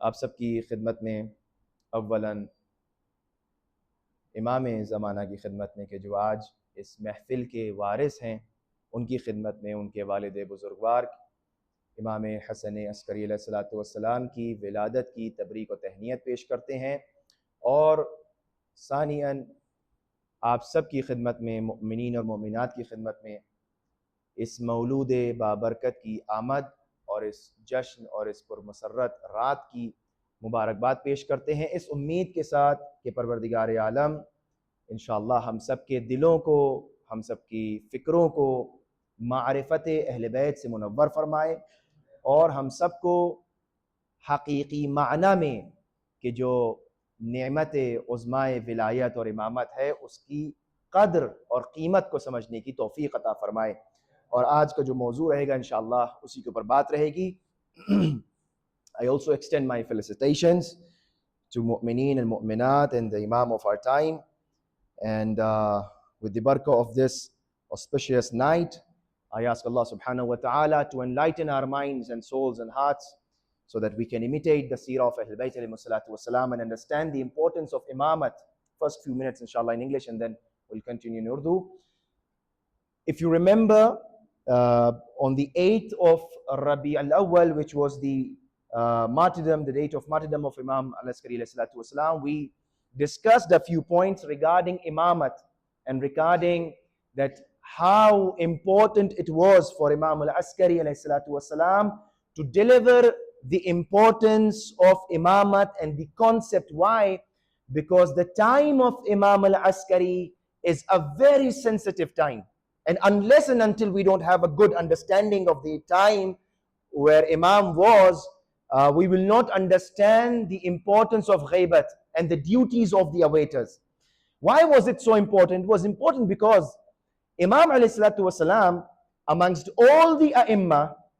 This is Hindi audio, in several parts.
आप सबकी खिदमत में अव्वलन इमाम ज़माना की खिदमत में कि जो आज इस महफ़िल के वारिस हैं, उनकी खिदमत में उनके वालिद बुज़ुर्गवार इमाम हसन अस्करी अलैहिस्सलातु वस्सलाम की विलादत की तबरीक व तहनीत पेश करते हैं, और सानियन आप सब की खिदमत में, मुमिनीन और मोमिनात की खिदमत में, इस मौलूद बाबरकत की आमद और इस जश्न और इस पुरमसरत रात की मुबारकबाद पेश करते हैं, इस उम्मीद के साथ कि परवरदिगार आलम इंशाअल्लाह हम सब के दिलों को, हम सब की फ़िक्रों को मारिफत अहले बैत से मुनव्वर फरमाए, और हम सब को हकीकी माना में कि जो नेमत उज़्माए विलायत और इमामत है उसकी कद्र और कीमत को समझने की तौफ़ीक़ अता फ़रमाए। और आज का जो मौजू रहेगा इंशाअल्लाह उसी के ऊपर बात रहेगी। I also extend my felicitations to mu'mineen and mu'minat and the Imam of our time, and with the barakah of this auspicious night, I ask Allah subhanahu wa ta'ala to enlighten our minds and souls and hearts so that we can imitate the seerah of Ahlul Bayt alayhi salatu wasalam and understand the importance of imamat. First few minutes inshallah in English, and then we'll continue in Urdu. If you remember, on the 8th of Rabi al-Awwal, which was the martyrdom, the date of martyrdom of Imam al-Askari alayhi salatu wasalam, we discussed a few points regarding imamat and regarding that how important it was for Imam al-Askari alayhi salatu wasalam to deliver the importance of imamat and the concept. Why? Because the time of Imam al-Askari is a very sensitive time, and unless and until we don't have a good understanding of the time where Imam was, we will not understand the importance of ghaibat and the duties of the awaiters. Why was it so important? It was important because Imam alayhi salatu wasalam, amongst all the ai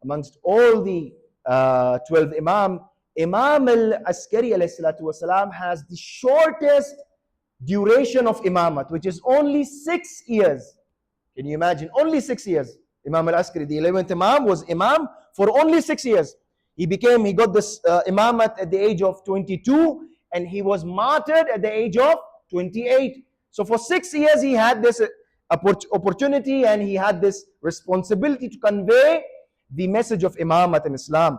amongst all the 12 Imam al-Askari alayhi salatu wasalam has the shortest duration of imamat, which is only 6 years. Can you imagine? Only 6 years Imam al-Askari, the 11th Imam, was Imam for only 6 years. He got this Imamat at the age of 22, and he was martyred at the age of 28. So for 6 years he had this opportunity, and he had this responsibility to convey the message of Imamat in Islam.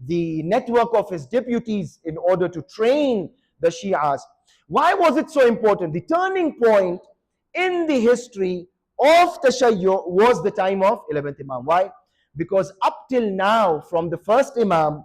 the network of his deputies in order to train the Shias. Why was it so important? The turning point in the history of Tashayyu was the time of 11th Imam. Why? Because up till now, from the first Imam,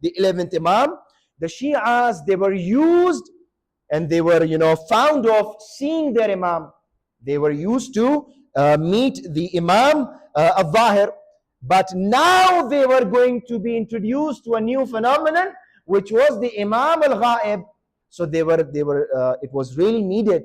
the 11th Imam, the Shias, they were used and they were, fond of seeing their Imam. They were used to meet the Imam al-Zahir. But now they were going to be introduced to a new phenomenon, which was the Imam al-Ghaib. So it was really needed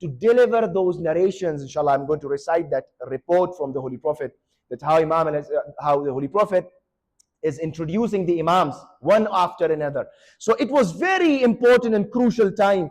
to deliver those narrations. Inshallah, I'm going to recite that report from the Holy Prophet, that how the Holy Prophet is introducing the Imams one after another. So it was very important and crucial time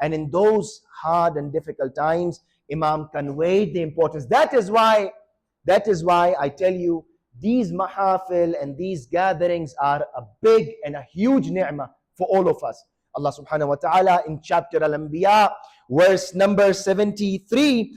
And in those hard and difficult times, Imam conveyed the importance. That is why I tell you, these mahafil and these gatherings are a big and a huge ni'mah for all of us. Allah subhanahu wa ta'ala in chapter Al-Anbiya, verse number 73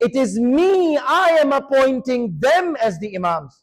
It is me, I am appointing them as the Imams.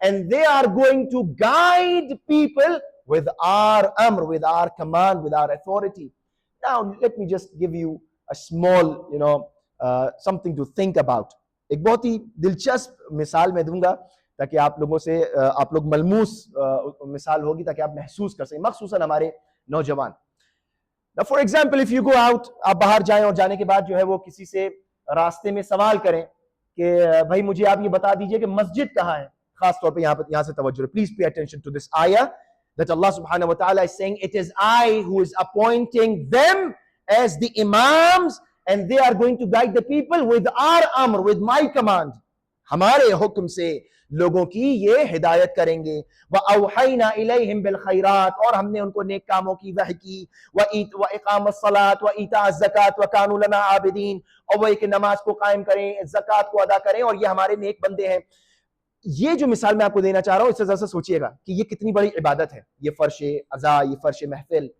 And they are going to guide people with our amr, with our command, with our authority. Now, let me just give you a small, something to think about. एक बहुत ही दिलचस्प मिसाल मैं दूंगा ताकि आप लोग मलमूस मिसाल होगी ताकि आप महसूस कर सकें, मखसूसन हमारे नौजवान. Now, for example, if you go out, आप बाहर जाएं और जाने के बाद जो है वो किसी से रास्ते में सवाल करें कि भाई मुझे आप ये बता दीजिए कि मस्जिद कहाँ है. खास तौर पे यहाँ से तवज्जो. Please pay attention to this ayah that Allah subhanahu wa ta'ala is saying, it is I who is appointing them as the Imams, and they are going to guide the people with our amr, with my command. हमारे हुक्म से लोगों की ये हिदायत करेंगे. वअवहैना इलैहिम बिल खैरात, और हमने उनको नेक कामों की वही की. व इकामत सलात व ईता ज़कात व कानू लना आबिदीन, और वो एक नमाज को कायम करें, ज़कात को अदा करें, और ये हमारे नेक बंदे हैं. ये जो मिसाल मैं आपको देना चाह रहा हूं, इससे जरा सोचिएगा कि ये कितनी बड़ी इबादत है. ये फर्शे अज़ा, ये फर्शे महफिल.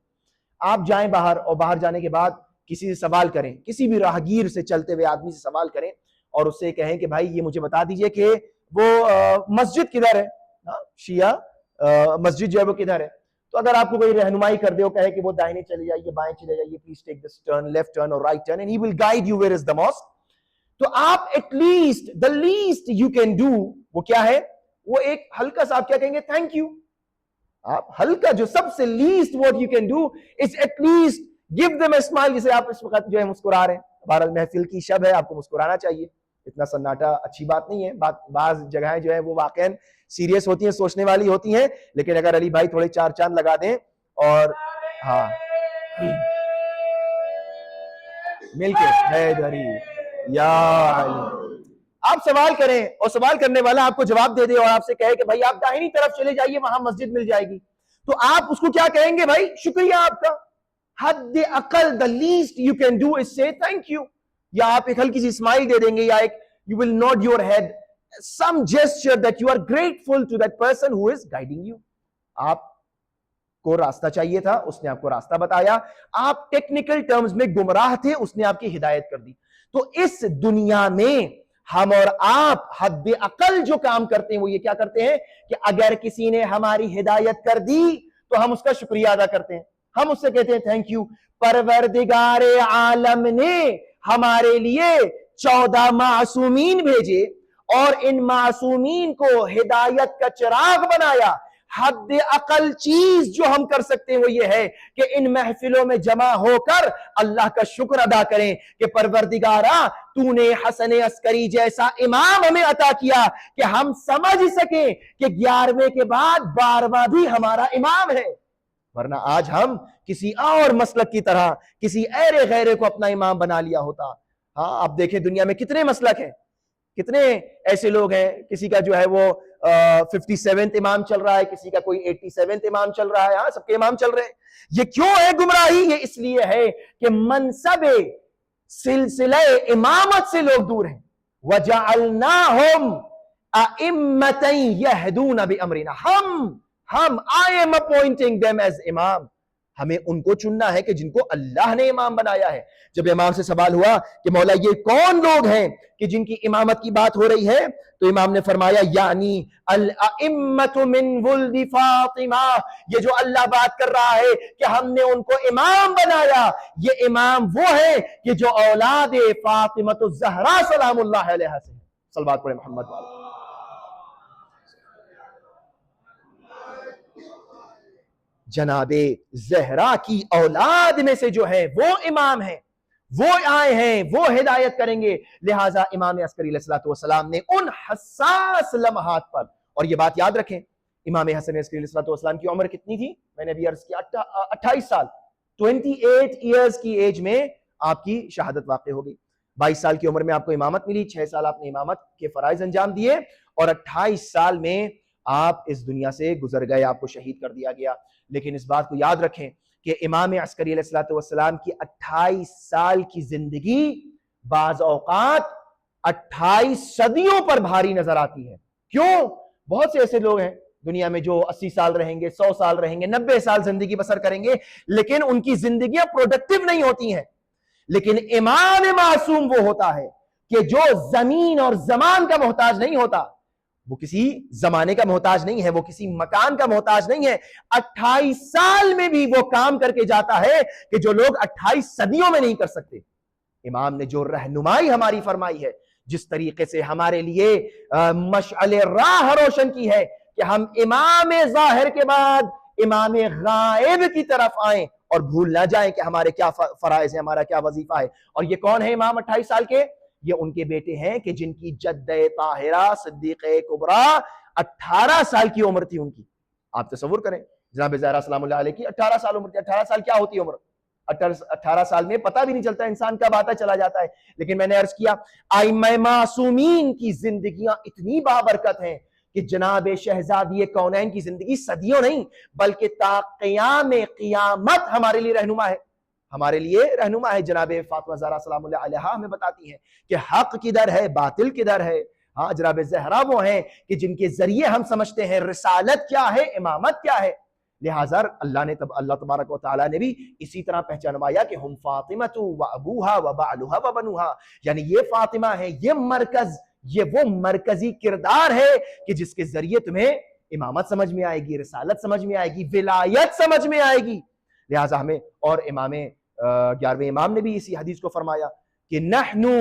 आप जाएं बाहर, और बाहर जाने के बाद किसी से सवाल करें, किसी भी राहगीर से, चलते हुए आदमी से सवाल करें और उससे कहें कि भाई ये मुझे बता दीजिए कि वो मस्जिद किधर है, शिया मस्जिद जो है वो किधर है. तो अगर आपको कोई रहनुमाई कर दे और कहे कि वो दाहिने चले जाइए, बाएं चले जाइए, please take this turn, left turn और right turn, and he will guide you where is the mosque. तो आप at least the least you can do, वो क्या है, वो एक हल्का सा आप क्या कहेंगे, थैंक यू. आप हल्का, जो सबसे least what you can do is at least give them a smile. जैसे आप इस वक्त जो है मुस्कुरा रहे हैं, बहरहाल महफिल की शब है, आपको मुस्कुराना चाहिए. इतना सन्नाटा अच्छी बात नहीं है. बाज जगहें जो है वो वाकई सीरियस होती हैं, सोचने वाली होती हैं. लेकिन अगर अली भाई थोड़े चार चांद लगा दें और हाँ मिलके हैदरी या अली, आप सवाल करें और सवाल करने वाला आपको जवाब दे दे और आपसे कहे कि भाई आप दाहिनी तरफ चले जाइए, वहां मस्जिद मिल जाएगी, तो आप उसको क्या कहेंगे, भाई शुक्रिया आपका. हद अकल, the least you can do is से थैंक यू. या आप एक हल्की सी स्माइल दे देंगे, या एक you will nod your head, some gesture that you are grateful to that person who is guiding you. आपको रास्ता चाहिए था, उसने आपको रास्ता बताया. आप टेक्निकल टर्म्स में गुमराह थे, उसने आपकी हिदायत कर दी. तो इस दुनिया में हम और आप हद अकल जो काम करते हैं वो ये क्या करते हैं कि अगर किसी ने हमारी हिदायत कर दी तो हम उसका शुक्रिया अदा करते हैं, हम उससे कहते हैं थैंक यू. परवरदिगारे आलम ने हमारे लिए 14 मासूमीन भेजे और इन मासूमीन को हिदायत का चिराग बनाया. हद अकल चीज जो हम कर सकते हैं वो ये है कि इन महफिलों में जमा होकर अल्लाह का शुक्र अदा करें कि परवरदिगारा तूने हसन अस्करी जैसा इमाम हमें अता किया कि हम समझ सके कि 11वें के बाद 12वां भी हमारा इमाम है. वरना आज हम किसी और मसलक की तरह किसी ऐरे गैरे को अपना इमाम बना लिया होता. हाँ, आप देखें दुनिया में कितने मसलक हैं, कितने ऐसे लोग हैं, किसी का जो है वो 57th इमाम चल रहा है, किसी का कोई 87th इमाम चल रहा है, सबके इमाम चल रहे हैं। ये क्यों है गुमराही? ये इसलिए है कि मनसब सिलसिला इमामत से लोग दूर हैं। वजअलनाहुम अइम्मतन यहदून बिअमरिना, हम I am appointing them as imam. हमें उनको चुनना है कि जिनको अल्लाह ने इमाम बनाया है। जब इमाम से सवाल हुआ कि मौला ये कौन लोग हैं कि जिनकी इमामत की बात हो रही है, तो इमाम ने फरमाया यानी अल अइम्मतु मिन वुल्दी फातिमा, ये जो अल्लाह बात कर रहा है कि हमने उनको इमाम बनाया, ये इमाम वो है कि जो औलाद फातिमतु ज़हरा सलामुल्लाह अलैहा से। सलवात पढ़े मोहम्मद वाले। जनाबे ज़हरा की औलाद में से जो है वो इमाम है, वो आए हैं, वो हिदायत करेंगे। लिहाजा इमाम अस्करी अलैहिस्सलातु वस्सलाम ने उन हसास लम्हात पर, और ये बात याद रखें, इमाम हसन अस्करी अलैहिस्सलातु वस्सलाम की उम्र कितनी थी? मैंने अभी अर्ज किया 28 साल, 28 ईयर्स की एज में आपकी शहादत वाक़ई हो गई। 22 साल की उम्र में आपको इमामत मिली, 6 साल आपने इमामत के फराइज अंजाम दिए, और 28 साल में आप इस दुनिया से गुजर गए, आपको शहीद कर दिया गया। लेकिन इस बात को याद रखें कि इमाम अस्करी अलैहिस्सलातु वस्सलाम की 28 साल की जिंदगी बाज औकात 28 सदियों पर भारी नजर आती है। क्यों? बहुत से ऐसे लोग हैं दुनिया में जो 80 साल रहेंगे, 100 साल रहेंगे, 90 साल जिंदगी बसर करेंगे, लेकिन उनकी जिंदगियां प्रोडक्टिव नहीं होती हैं। लेकिन इमाम मासूम वो होता है कि जो जमीन और जमान का मोहताज नहीं होता, वो किसी जमाने का मोहताज नहीं है, वो किसी मकान का मोहताज नहीं है। 28 साल में भी वो काम करके जाता है कि जो लोग 28 सदियों में नहीं कर सकते। इमाम ने जो रहनुमाई हमारी फरमाई है, जिस तरीके से हमारे लिए मशअले राह रोशन की है कि हम इमाम ज़ाहिर के बाद इमाम गायब की तरफ आए और भूल ना जाएं कि हमारे क्या फराइज है, हमारा क्या वजीफा है। और ये कौन है इमाम 28 साल के? ये उनके बेटे हैं कि जिनकी जद्दे ताहिरा सिद्दीक़े कुबरा 18 साल की उम्र थी उनकी। आप तसव्वुर करें, जनाब ज़हरा सलामुल्लाह अलैहा की 18 साल उम्र थी। 18 साल क्या होती है उम्र? 18 साल में पता भी नहीं चलता, इंसान कब आता चला जाता है। लेकिन मैंने अर्ज किया, आइम्मा मासूमीन की जिंदगियां इतनी बाबरकत हैं कि जनाब शहजादी कौनैन की जिंदगी सदियों नहीं बल्कि ता क़याम क़यामत हमारे लिए रहनुमा है, हमारे लिए रहनुमा है। जनाब फातिमा ज़हरा सलामुल्लाह अलैहा हमें बताती हैं कि हक किधर है, बातिल किधर है। हाँ, जनाब ज़हरा वो हैं कि जिनके जरिए हम समझते हैं रिसालत क्या है, इमामत क्या है। लिहाजा अल्लाह तबारक व तआला ने भी इसी तरह पहचानवाया कि हम फातिमतु व अबूहा व बालुहा व बनुहा, यानी ये फातिमा है, ये मरकज, ये वो मरकजी किरदार है कि जिसके जरिए तुम्हें इमामत समझ में आएगी, रिसालत समझ में आएगी, विलायत समझ में आएगी। लिहाजा हमें, और इमाम 11वें इमाम ने भी इसी हदीस को फरमाया कि नहनु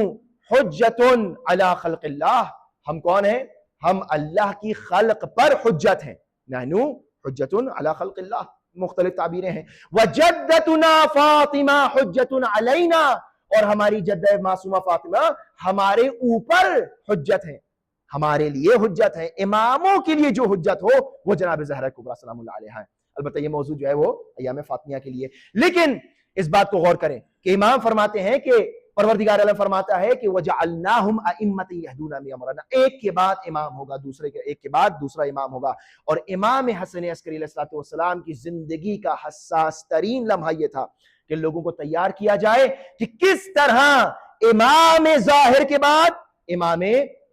हुज्जतुन अला खल्क़िल्लाह, हम कौन है? हम अल्लाह की खल्क पर हुज्जत हैं। नहनु हुज्जतुन अला खल्क़िल्लाह, मुख्तलिफ ताबीरें हैं। व जद्दतुना फातिमा हुज्जतुन अलैना, और हमारी जद्द मासूमा फातिमा हमारे ऊपर हुज्जत है, हमारे लिए हुज्जत है। इमामों के लिए जो हुज्जत हो वो जनाब ज़हरा कुबरा सलामुल्लाह अलैहा है। अलबत्ता ये मौजूद जो है वो अय्याम फातिमिया के लिए। लेकिन इस बात को गौर करें कि इमाम फरमाते हैं कि परवरदिगार आलम फरमाता है कि वजअलनाहुम अइम्मतन यहदूना बिअमरिना, एक के बाद इमाम होगा, दूसरे के एक के बाद दूसरा इमाम होगा। और इमाम हसन अस्करी अलैहिस्सलातु वस्सलाम की जिंदगी का हसास तरीन लम्हा यह था कि लोगों को तैयार किया जाए कि किस तरह इमाम ज़ाहिर के बाद इमाम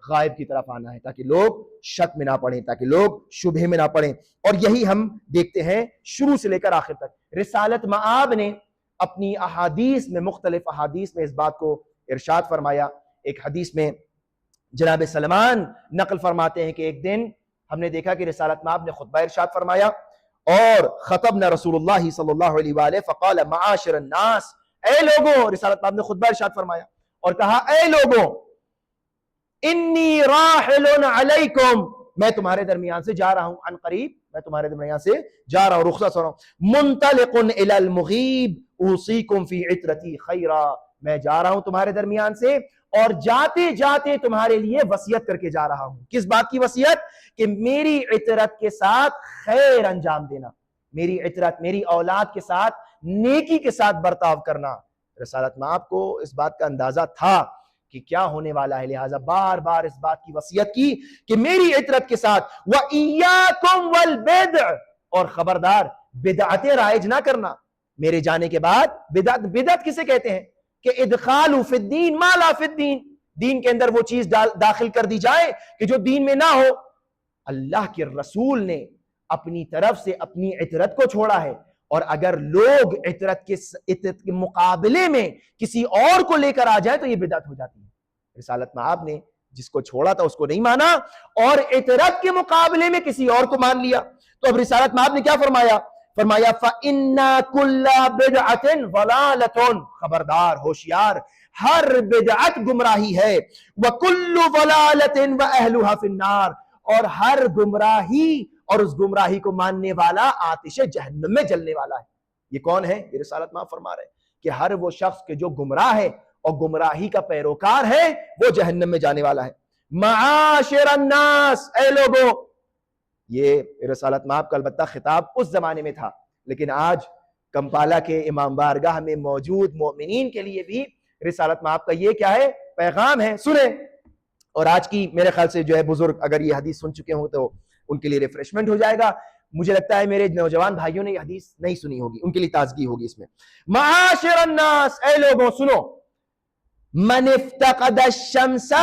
गायब की तरफ आना है, ताकि लोग शक में ना पड़े, ताकि लोग शुबहे में ना पड़े। और यही हम देखते हैं शुरू से लेकर आखिर तक। रिसालत मआब ने अपनी अहादीस में, मुख्तलिफ अहादीस में इस बात को इरशाद फरमाया। एक हदीस में जनाब सलमान नकल फरमाते हैं कि एक दिन हमने देखा कि रिसालत मआब ने खुतबा इरशाद फरमाया और खतबना रसूलुल्लाह सल्लल्लाहु अलैहि वसल्लम फक़ाल मआशिरन नास, ए लोगों, रिसालत मआब ने खुतबा इरशाद फरमाया और कहा, ए लोगों, इन्नी राहिलुन अलैकुम, मैं तुम्हारे दरमियान से जा रहा हूं, अन करीब मैं तुम्हारे दरमियान से जा रहा हूं, रुखसत हो रहा हूं। मुंतलिकुन इलल मुगीब उसीकुम फी इत्रती खैरा, मैं जा रहा हूं तुम्हारे दरमियान से और जाते जाते तुम्हारे लिए वसीयत करके जा रहा हूं। किस बात की वसीयत? कि मेरी इतरत के साथ खैर अंजाम देना, मेरी इतरत, मेरी औलाद के साथ नेकी के साथ बर्ताव करना। रिसालत में आपको इस बात का अंदाजा था कि क्या होने वाला है। लिहाजा बार बार इस बात की वसीयत की कि मेरी इतरत के साथ व इय्याकुम वल बिदअ, और खबरदार बिदअतें राइज ना करना मेरे जाने के बाद। बिदअत, बिदअत किसे कहते हैं कि इदखालु फिद्दीन मा ला फिद्दीन, दीन के अंदर वो चीज दाखिल कर दी जाए कि जो दीन में ना हो। अल्लाह के रसूल ने अपनी तरफ से अपनी इतरत को छोड़ा है, और अगर लोग इतरत के मुकाबले में किसी और को लेकर आ जाए तो ये बिदअत हो जाती है। रिसालत में आपने जिसको छोड़ा था उसको नहीं माना और इतरत के मुकाबले में किसी और को मान लिया। तो अब रिसालत में आपने क्या फरमाया? फरमाया फइन्ना कुल्ला बिदअतिन वलालतुन, खबरदार होशियार, हर बिदअत गुमराही है, व कुल्लु वलालतिन व अहलुहा फिन्नार, और हर गुमराही और उस गुमराही को मानने वाला आतिश जहन्नम में जलने वाला है। ये कौन है? ये रिसालत में फरमा रहे हैं कि हर वो शख्स के जो गुमराह है और गुमराही का पैरोकार है वो जहन्नम में जाने वाला है। माशिरन नास, ऐ लोगों, ये रिसालत में आपका अलबत्ता खिताब उस जमाने में था, लेकिन आज कंपाला के इमाम बारगाह में मौजूद मोमिनीन के लिए भी रिसालत में आपका ये क्या है? पैगाम है, सुने। और आज की मेरे ख्याल से जो है बुजुर्ग अगर ये हदीस सुन चुके हो तो उनके लिए रिफ्रेशमेंट हो जाएगा। मुझे लगता है मेरे नौजवान भाइयों ने ये हदीस नहीं सुनी होगी, उनके लिए ताजगी होगी इसमें। माशिरन नास, ऐ लोगों सुनो, मन इफ्तक़द अश-शम्सा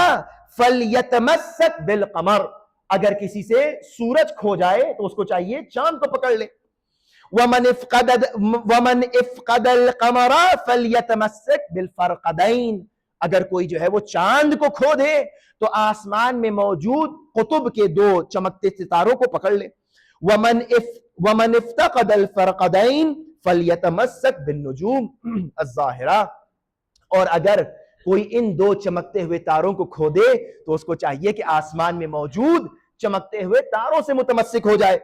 फलयतमस्सक बिल क़मर, अगर किसी से सूरज खो जाए तो उसको चाहिए चांद को पकड़ ले। वमन इफ्क़दल क़मरा फलयतमस्सक बिल फ़रक़दैन, अगर कोई जो है वो चांद को खो दे तो आसमान में मौजूद कुतुब के दो चमकते सितारों को पकड़ ले। वमन इफ्तक़दल फ़रक़दैन फलयतमस्सक बिन नुजूम अज़्ज़ाहिरा, और अगर कोई इन दो चमकते हुए तारों को खो दे तो उसको चाहिए कि आसमान में मौजूद चमकते हुए तारों से मुतमस्सिक हो जाए।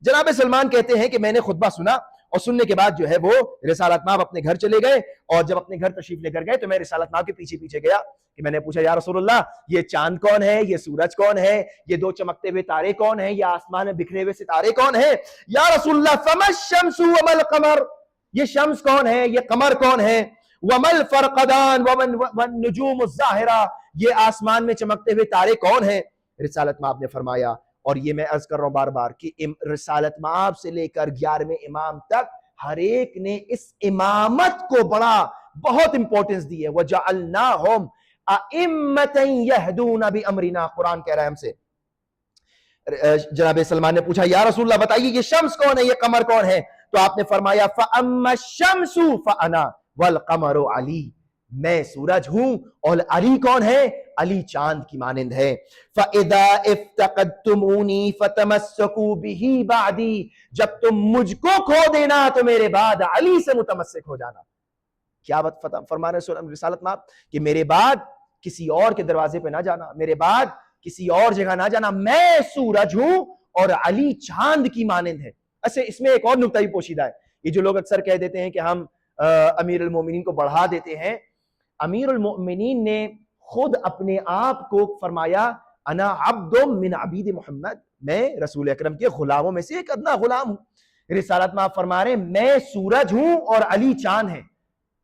जनाब सलमान कहते हैं कि मैंने खुतबा सुना और सुनने के बाद जो है वो रिसालत माब अपने घर चले गए, और जब अपने घर तशरीफ लेकर गए तो मैं रिसालत माब के पीछे पीछे गया कि मैंने पूछा, या रसूलुल्लाह, ये चांद कौन है, ये सूरज कौन है, ये दो चमकते हुए तारे कौन है, ये आसमान में बिखरे हुए सितारे कौन है? या रसूलुल्लाह फमश्शम्सु वमल क़मर, ये शम्स कौन है, ये कमर कौन है? वमल फ़रक़दान वन नुजूम ज़ाहिरा, ये आसमान में चमकते हुए तारे कौन है? रिसालत माब ने फरमाया, और ये मैं अर्ज कर रहा हूं बार बार कि रिसालत माब से लेकर 11वें इमाम तक हर एक ने इस इमामत को बहुत इंपॉर्टेंस दी है। वजअलनाहुम अइम्मतन यहदूना बिअमरिना, कुरान कह रहा है हमसे। जनाब सलमान ने पूछा, या रसूलल्लाह बताइए ये शम्स कौन है, ये कमर कौन है? तो आपने फरमाया फअम्मा शम्सु फअना वल क़मरु अली, मैं सूरज हूं और अली कौन है? अली चांद की मानिंद है। फ़इज़ा इफ्तक़दतुमूनी फ़तमस्सकू बिही बादी, जब तुम मुझको खो देना तो मेरे बाद अली से मुतमस्सिक हो जाना। क्या बात फरमा रहे रिसालत में आप कि मेरे बाद किसी और के दरवाजे पे ना जाना, मेरे बाद किसी और जगह ना जाना, मैं सूरज हूं और अली चांद की मानिंद है। ऐसे इसमें एक और नुक्ता भी पोशीदा है। ये जो लोग अक्सर कह देते हैं कि हम अमीरुल मोमिनीन को बढ़ा देते हैं, अमीरुल मोमिनीन ने खुद अपने आप को फरमाया, अना अब्दुम मिन अबीद मोहम्मद, मैं रसूल अकरम के गुलामों में से एक अदना गुलाम हूं। रिसालत में आप फरमा रहे मैं सूरज हूं और अली चांद है।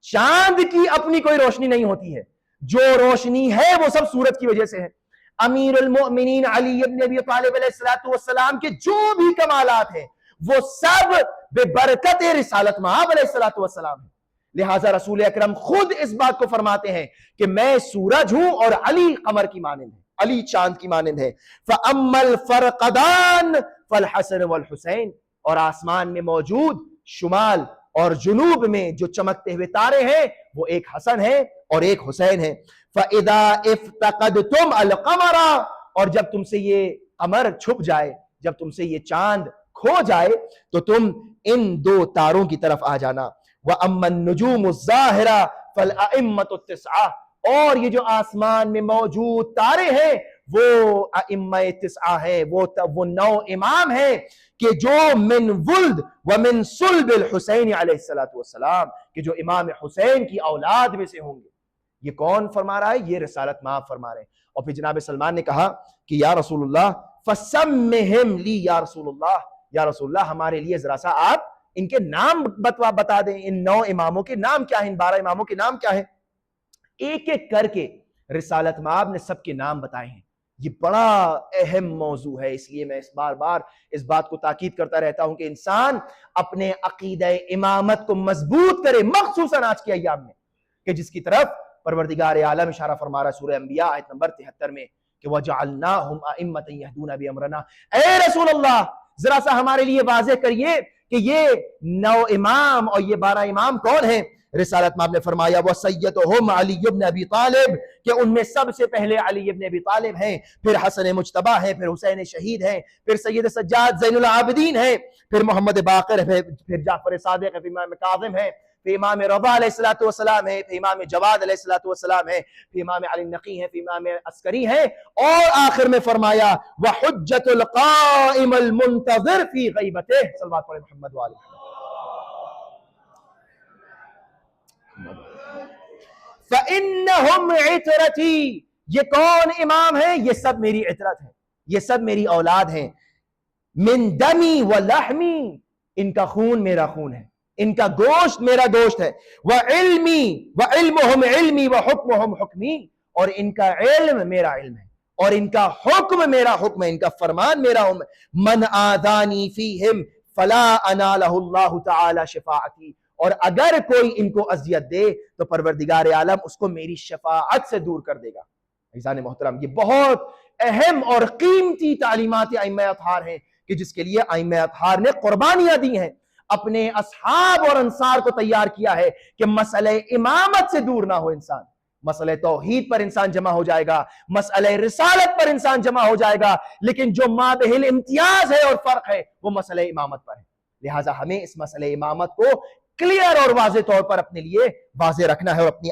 चांद की अपनी कोई रोशनी नहीं होती है, जो रोशनी है वो सब सूरज की वजह से है। अमीरुल मोमिनीन अली इब्न अबी तालिब अलैहिस्सलातु वस्सलाम के जो भी कमालात हैं वो सब बेबरकत रिसालत माब अलैहिस्सलातु वस्सलाम है। लिहाजा रसूल अकरम खुद इस बात को फरमाते हैं कि मैं सूरज हूं और अली कमर की मानिंद है, अली चांद की मानिंद है। फअम्मल फ़रक़दान फल हसन वल हुसैन, और आसमान में मौजूद शुमाल और जुनूब में जो चमकते हुए तारे हैं वो एक हसन है और एक हुसैन है। फ़इज़ा इफ्तक़दतुम अल क़मरा, और जब तुमसे ये कमर छुप जाए, जब तुमसे ये चांद खो जाए तो तुम इन दो तारों की तरफ आ जाना। व अम्मन नुजूम ज़ाहिरा फल अइम्मतु तिस्आ, और ये जो आसमान में मौजूद तारे हैं वो अइम्मा तिस्आ है, वो 9 इमाम है कि जो मिन वुल्द व मिन सुल्बिल हुसैन अलैहिस्सलातु वस्सलाम, कि जो इमाम हुसैन की औलाद में से होंगे। ये कौन फरमा रहा है? ये रिसालत माब फरमा रहे हैं। और फिर जनाब सलमान ने कहा कि या रसूलुल्लाह फसम्मिहिम ली, या रसूलुल्लाह हमारे लिए जरा सा आप इनके नाम बता दें, इन 9 इमामों के नाम क्या है, इन 12 इमामों के नाम क्या है? एक एक करके रिसालत माब ने सबके नाम बताए हैं। ये बड़ा अहम मौजू है, इसलिए मैं इस बार बार इस बात को ताकीद करता रहता हूं कि इंसान अपने अकीदा इमामत को मजबूत करे, मखसूसन आज के अय्याम में, कि जिसकी तरफ परवरदिगार आलम इशारा फरमा रहा है सूरह अंबिया आयत नंबर 73 में कि वजअलनाहुम अइम्मतन यहदूना बिअमरिना। ए रसूल अल्लाह, जरा सा हमारे लिए वाज़ेह करिए कि ये 9 इमाम और ये 12 इमाम कौन है। रिसालत माब ने फरमाया वह सय्यदुहुम अली इब्न अबी तालिब, कि उनमें सबसे पहले अली इब्न अबी तालिब हैं, फिर हसन मुज्तबा है, फिर हुसैन शहीद हैं, फिर सैयद सज्जाद ज़ैनुल आबिदीन है, फिर मोहम्मद बाक़िर है, फिर जाफर सादिक है, फिर इमाम काज़िम है, फिर इमाम रज़ा अलैहिस्सलातु वस्सलाम है, फिर इमाम जवाद अलैहिस्सलातु वस्सलाम है, फिर इमाम अली नक़ी है, फिर इमाम अस्करी है, और आखिर में फरमाया व हुज्जतुल क़ाइमुल मुंतज़िर फी ग़ैबतिही सल्लल्लाहु अलैहि मोहम्मद व आलिहि फ़इन्नहुम इतरती। ये कौन इमाम है? ये सब मेरी इतरत है, ये सब मेरी औलाद हैं। मिन दमी व लहमी, इनका खून मेरा खून है, इनका गोश्त मेरा गोश्त है। व इल्मी व इल्मुहुम इल्मी व हुक्मुहुम हुक्मी, और इनका इल्म मेरा इल्म है और इनका हुक्म मेरा हुक्म है, इनका फरमान मेरा हुक्म। मन आदानी फीहिम फला अनालहुल्लाहु तआला शफाअती, और अगर कोई इनको अजियत दे तो परवरदिगार आलम उसको मेरी शफाअत से दूर कर देगा। अज़ीज़ान मोहतरम, ये बहुत अहम और कीमती तालीमात आइम्मा अतहार हैं कि जिसके लिए आइम्मा अतहार ने कुर्बानियां दी हैं, अपने असहाब और अंसार को तैयार किया है कि मसले इमामत से दूर ना हो इंसान। मसले तौहीद पर इंसान जमा हो जाएगा, मसले रिसालत पर इंसान जमा हो जाएगा, लेकिन जो माबहिल इम्तियाज है और फर्क है वो मसले इमामत पर है। लिहाजा हमें इस मसले इमामत को क्लियर और वाज़े तौर पर अपने लिए वाज़े रखना है और अपनी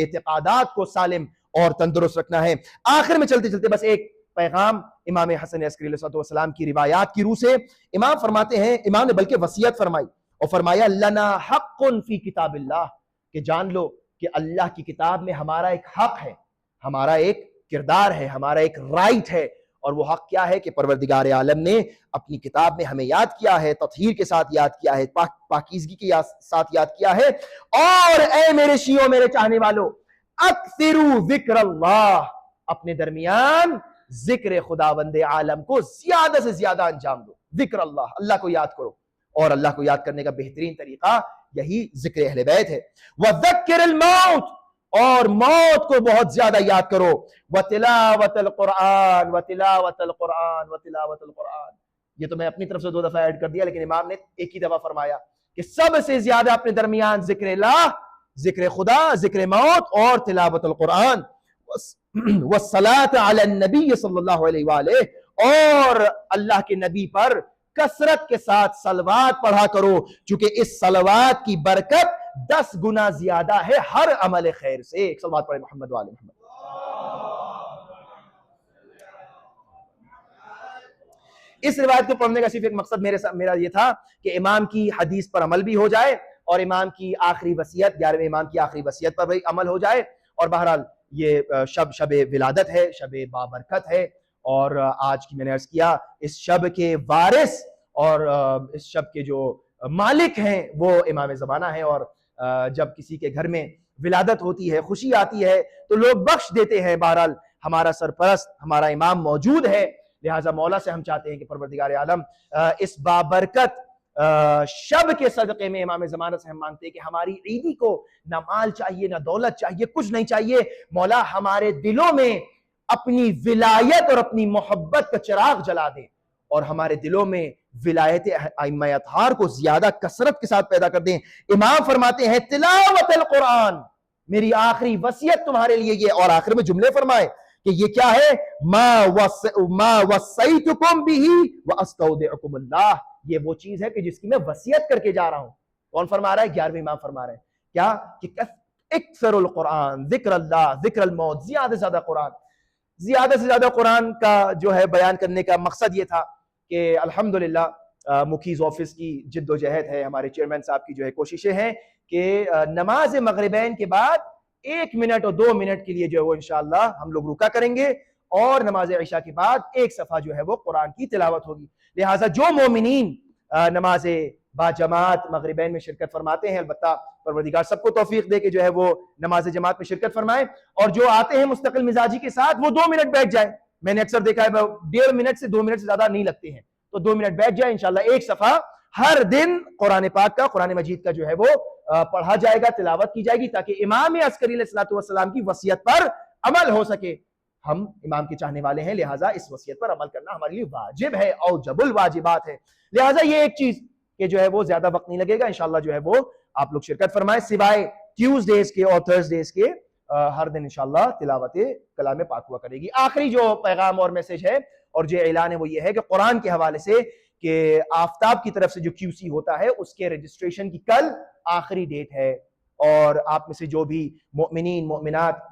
एतिकादात को सालिम और तंदुरुस्त रखना है। आखिर में चलते चलते बस एक पैगाम इमाम हसन अस्करी अलैहिस्सलाम की रिवायात की रूह से। इमाम फरमाते हैं, इमाम ने बल्कि वसीयत फरमाई और फरमाया लना हक़्क़ुन फी किताबिल्लाह, कि जान लो कि अल्लाह की किताब में हमारा एक हक है, हमारा एक किरदार है, हमारा एक राइट है। और वो हक क्या है कि परवरदिगार आलम ने अपनी किताब में हमें याद किया है, तत्हीर के साथ याद किया है, पाकीज़गी के साथ याद किया है। और ए मेरे शियो, मेरे चाहने वालों, अक्सिरू ज़िक्रल्लाह, अपने दरमियान जिक्र खुदावंदे आलम को ज्यादा से ज्यादा अंजाम दो। जिक्र अल्लाह, अल्लाह को याद करो, और अल्लाह को याद करने का बेहतरीन तरीका यही जिक्र अहले बैत है। वज़क्किरिल मौत, और मौत को बहुत ज्यादा याद करो। व तिलावतल कुरान व तिलावतल कुरान व तिलावतल कुरान। ये तो मैं अपनी तरफ से 2 दफा ऐड कर दिया, लेकिन इमाम ने एक ही दफा फरमाया कि सबसे ज्यादा अपने दरमियान जिक्र अल्लाह, जिक्र खुदा, जिक्र मौत और तिलावतुल कुरान व सलात अला नबी सल्लल्लाहु अलैहि वाले, और अल्लाह के नबी पर कसरत के साथ सलवात पढ़ा करो, चूंकि इस सलवात की बरकत 10 गुना ज्यादा है हर अमल खैर से। एक सलवात पढ़े मोहम्मद वाले मोहम्मद। इस रिवायत को पढ़ने का सिर्फ एक मकसद मेरा ये था कि इमाम की हदीस पर अमल भी हो जाए और इमाम की आखिरी वसीयत, 11वें इमाम की आखिरी वसीयत पर भी अमल हो जाए। और बहरहाल ये शब विलादत है, शब बाबरकत है, और आज की मैंने अर्ज किया इस शब के वारिस और इस शब के जो मालिक हैं वो इमाम ज़माना है। और जब किसी के घर में विलादत होती है, खुशी आती है, तो लोग बख्श देते हैं। बहरहाल हमारा सरपरस्त, हमारा इमाम मौजूद है, लिहाजा मौला से हम चाहते हैं कि परवरदिगार आलम इस बाबरकत शब के सदक़े में इमाम ज़माना से हम मांगते हैं कि हमारी ईदी को ना माल चाहिए, ना दौलत चाहिए, कुछ नहीं चाहिए। मौला हमारे दिलों में अपनी विलायत और अपनी मोहब्बत का चिराग जला दे और हमारे दिलों में विलायत आइम्मा अतहार को ज्यादा कसरत के साथ पैदा कर दें। इमाम फरमाते हैं तिलावतल कुरान, मेरी आखिरी वसीयत तुम्हारे लिए ये। और आखिर में जुमले फरमाए कि ये क्या है, मा वसैतुकुम बिही व अस्तौदिउकुमुल्लाह, ये वो चीज है कि जिसकी मैं वसीयत करके जा रहा हूं। कौन फरमा रहा है? 11वें इमाम फरमा रहे हैं क्या कि इक्सरुल कुरान ज़िक्रुल्लाह ज़िक्रुल मौत, ज्यादा से ज्यादा कुरान, ज्यादा से ज्यादा कुरान का जो है बयान करने का मकसद ये था कि अल्हम्दुलिल्लाह मुखीज़ ऑफिस की जिद्दोजहद है, हमारे चेयरमैन साहब की जो है कोशिशें हैं कि नमाज मगरिबैन के बाद 1 मिनट और 2 मिनट के लिए जो है वो इंशाअल्लाह हम लोग रुका करेंगे और नमाज इशा के बाद 1 सफ़ा जो है वो कुरान की तिलावत होगी। लिहाजा जो मोमिनीन नमाज बाजमात मगरिबैन में शिरकत फरमाते हैं। अलबत्ता परवरदिगार सबको तौफीक दे कि जो है वो नमाज जमात में शिरकत फरमाए, और जो आते हैं मुस्तकिल मिजाजी के साथ वो 2 मिनट बैठ जाए। मैंने अक्सर देखा है 1.5 मिनट से 2 मिनट से ज्यादा नहीं लगते हैं, तो 2 मिनट बैठ जाए, इंशाल्लाह एक सफा हर दिन कुरान पाक का, कुरान मजीद का जो है वो पढ़ा जाएगा, तिलावत की जाएगी, ताकि इमाम अस्करी अलैहिस्सलातु वस्सलाम की वसीयत पर अमल हो सके। हम इमाम के चाहने वाले हैं, लिहाजा इस वसीयत पर अमल करना हमारे लिए वाजिब है, औजबुल वाजिबात है। लिहाजा ये एक चीज कि जो है वो ज्यादा वक्त नहीं लगेगा, इंशाल्लाह जो है वो आप लोग शिरकत फरमाएं, सिवाय ट्यूसडेज के और थर्सडेज के हर दिन इंशाल्लाह तिलावत कलाम पाक हुआ करेगी। आखिरी जो पैगाम और मैसेज है और जो ऐलान है वो ये है कि कुरान के हवाले से कि आफ्ताब की तरफ से जो QC होता है उसके रजिस्ट्रेशन की कल आखिरी डेट है, और आप में से जो भी मोमिनीन मोमिनात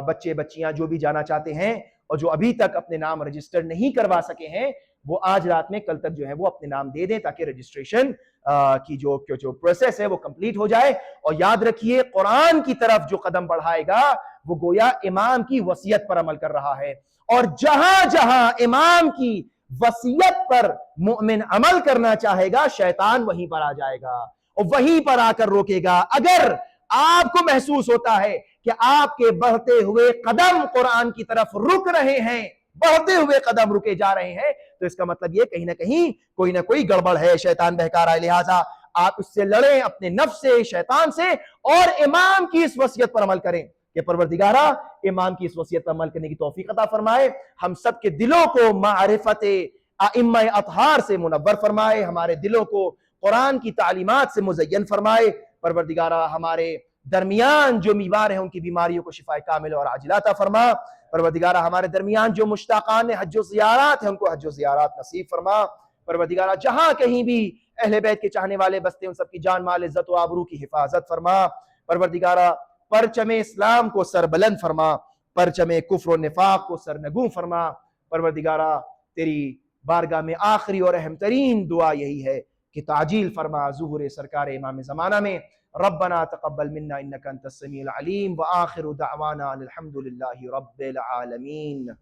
बच्चे बच्चियां जो भी जाना चाहते हैं और जो अभी तक अपने नाम रजिस्टर नहीं करवा सके हैं, वो आज रात में कल तक जो है वो अपने नाम दे दें, ताकि रजिस्ट्रेशन की जो प्रोसेस है वो कंप्लीट हो जाए। और याद रखिए, कुरान की तरफ जो कदम बढ़ाएगा वो गोया इमाम की वसीयत पर अमल कर रहा है, और जहां जहां इमाम की वसीयत पर मुमिन अमल करना चाहेगा, शैतान वहीं पर आ जाएगा और वहीं पर आकर रोकेगा। अगर आपको महसूस होता है कि आपके बढ़ते हुए कदम कुरान की तरफ रुक रहे हैं, बढ़ते हुए कदम रुके जा रहे हैं, तो इसका मतलब ये कहीं ना कोई गड़बड़ है, शैतान बहका रहा है। लिहाजा आप उससे लड़ें, अपने नफ्स से, शैतान से, और इमाम की इस वसीयत पर अमल करें कि परवरदिगारा इमाम की इस वसीयत पर अमल करने की तौफीक अता फरमाए। हम सब के दिलों को मारिफत अइम्मा अतहार से मुनव्वर फरमाए, हमारे दिलों को कुरान की तालीमात से मुज़य्यन फरमाए। परवरदिगारा हमारे दरमियान जो बीमार हैं उनकी बीमारियों को शिफाए कामिल और आजिला अता फरमा। परवरदिगारा हमारे दरमियान जो मुश्ताकान हज्जो ज़ियारत हैं उनको हज्जो ज़ियारत नसीब फरमा। परवरदिगारा जहां कहीं भी अहले बैत के चाहने वाले बसते उन सबकी जान माल इज्जत व आबरू की हिफाजत फरमा। परवरदिगारा परचमे इस्लाम को सरबलंद फरमा, परचमे कुफ्र निफाक को सरनगू फरमा। परवरदिगारा तेरी बारगाह में आखिरी और अहम तरीन दुआ यही है कि ताजील फरमा ज़ुहूर सरकार इमाम ज़माना में। रब्बना तक़ब्बल मिन्ना इन्नका अंतस समीउल अलीम व आखिरु दअवाना अनिल हम्दुलिल्लाहि रब्बिल आलमीन।